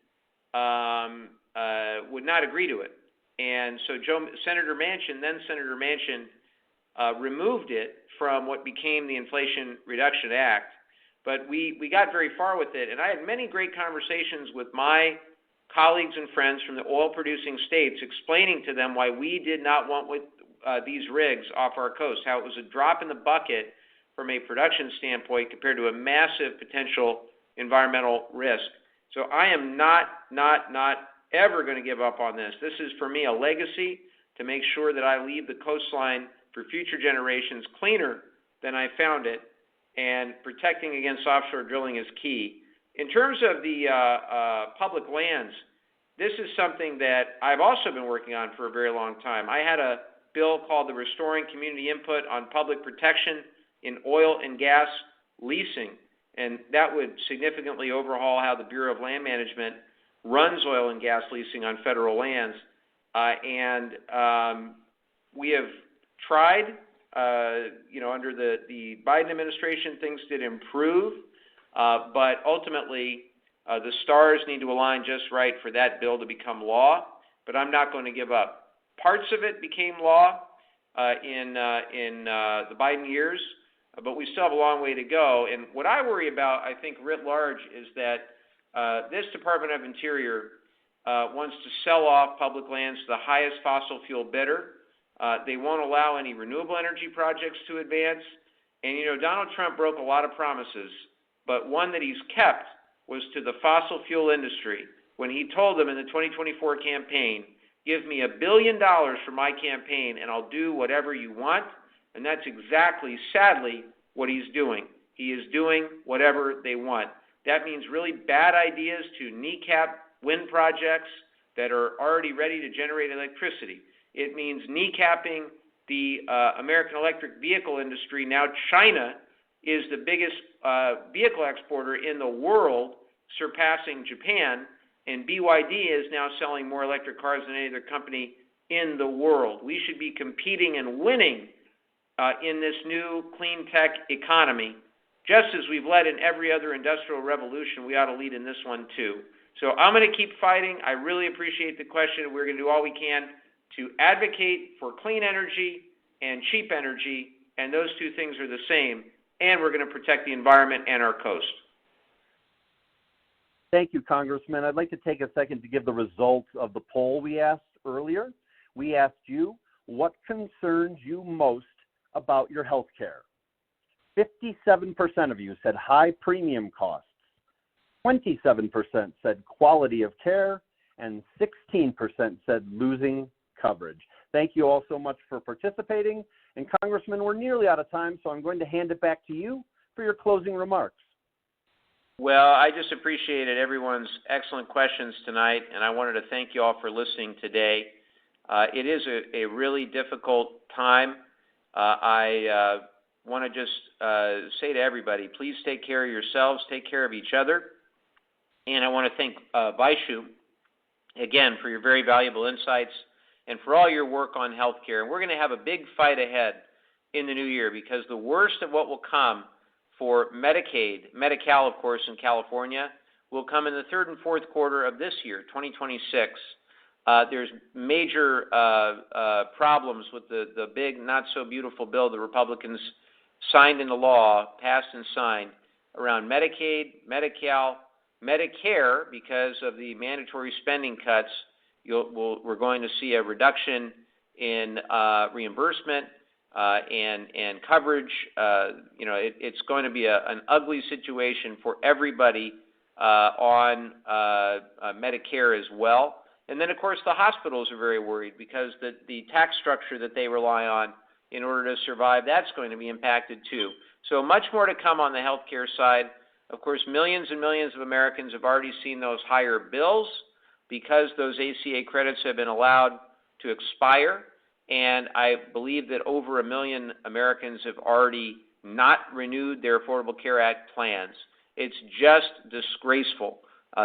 would not agree to it. And so Senator Manchin removed it from what became the Inflation Reduction Act. But we got very far with it, and I had many great conversations with my colleagues and friends from the oil-producing states, explaining to them why we did not want these rigs off our coast, how it was a drop in the bucket from a production standpoint compared to a massive potential environmental risk. So I am not ever going to give up on this. This is, for me, a legacy to make sure that I leave the coastline for future generations cleaner than I found it, and protecting against offshore drilling is key. In terms of the public lands, this is something that I've also been working on for a very long time. I had a bill called the Restoring Community Input on Public Protection in Oil and Gas Leasing, and that would significantly overhaul how the Bureau of Land Management runs oil and gas leasing on federal lands. We have tried, under the Biden administration, things did improve, but ultimately the stars need to align just right for that bill to become law, but I'm not going to give up. Parts of it became law in the Biden years, but we still have a long way to go. And what I worry about, I think, writ large, is that this Department of Interior wants to sell off public lands to the highest fossil fuel bidder. They won't allow any renewable energy projects to advance. And, Donald Trump broke a lot of promises, but one that he's kept was to the fossil fuel industry when he told them in the 2024 campaign Give me $1 billion for my campaign, and I'll do whatever you want. And that's exactly, sadly, what he's doing. He is doing whatever they want. That means really bad ideas to kneecap wind projects that are already ready to generate electricity. It means kneecapping the American electric vehicle industry. Now China is the biggest vehicle exporter in the world, surpassing Japan, and BYD is now selling more electric cars than any other company in the world. We should be competing and winning in this new clean tech economy. Just as we've led in every other industrial revolution, we ought to lead in this one too. So I'm going to keep fighting. I really appreciate the question. We're going to do all we can to advocate for clean energy and cheap energy, and those two things are the same, and we're going to protect the environment and our coast. Thank you, Congressman. I'd like to take a second to give the results of the poll we asked earlier. We asked you, what concerns you most about your health care? 57% of you said high premium costs. 27% said quality of care, and 16% said losing coverage. Thank you all so much for participating. And Congressman, we're nearly out of time, so I'm going to hand it back to you for your closing remarks. Well, I just appreciated everyone's excellent questions tonight, and I wanted to thank you all for listening today. It is a really difficult time. I want to just say to everybody, please take care of yourselves, take care of each other. And I want to thank Vaishu, again, for your very valuable insights and for all your work on healthcare. And we're going to have a big fight ahead in the new year, because the worst of what will come for Medicaid, Medi-Cal, of course, in California, will come in the third and fourth quarter of this year, 2026. There's major problems with the big, not-so-beautiful bill the Republicans signed into law, passed and signed, around Medicaid, Medi-Cal, Medicare. Because of the mandatory spending cuts, we're going to see a reduction in reimbursement and coverage. It's going to be an ugly situation for everybody on Medicare as well. And then, of course, the hospitals are very worried because the tax structure that they rely on in order to survive, that's going to be impacted too. So much more to come on the healthcare side. Of course, millions and millions of Americans have already seen those higher bills because those ACA credits have been allowed to expire. And I believe that over 1 million Americans have already not renewed their Affordable Care Act plans. It's just disgraceful.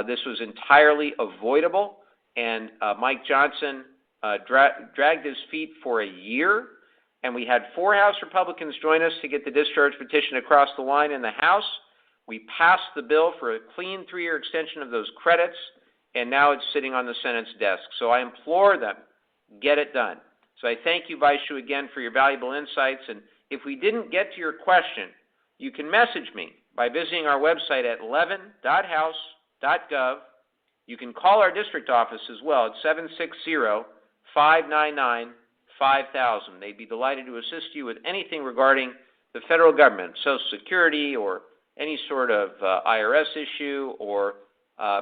This was entirely avoidable, and Mike Johnson dragged his feet for a year, and we had 4 House Republicans join us to get the discharge petition across the line in the House. We passed the bill for a clean 3-year extension of those credits, and now it's sitting on the Senate's desk. So I implore them, get it done. So I thank you, Vaishu, again for your valuable insights. And if we didn't get to your question, you can message me by visiting our website at levin.house.gov. You can call our district office as well at 760-599-5000. They'd be delighted to assist you with anything regarding the federal government, Social Security, or any sort of IRS issue, or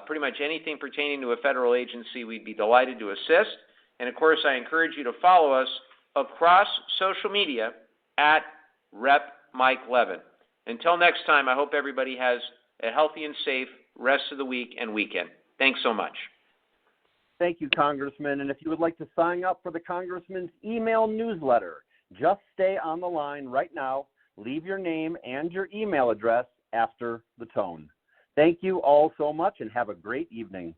pretty much anything pertaining to a federal agency. We'd be delighted to assist. And, of course, I encourage you to follow us across social media at Rep. Mike Levin. Until next time, I hope everybody has a healthy and safe rest of the week and weekend. Thanks so much. Thank you, Congressman. And if you would like to sign up for the Congressman's email newsletter, just stay on the line right now. Leave your name and your email address after the tone. Thank you all so much, and have a great evening.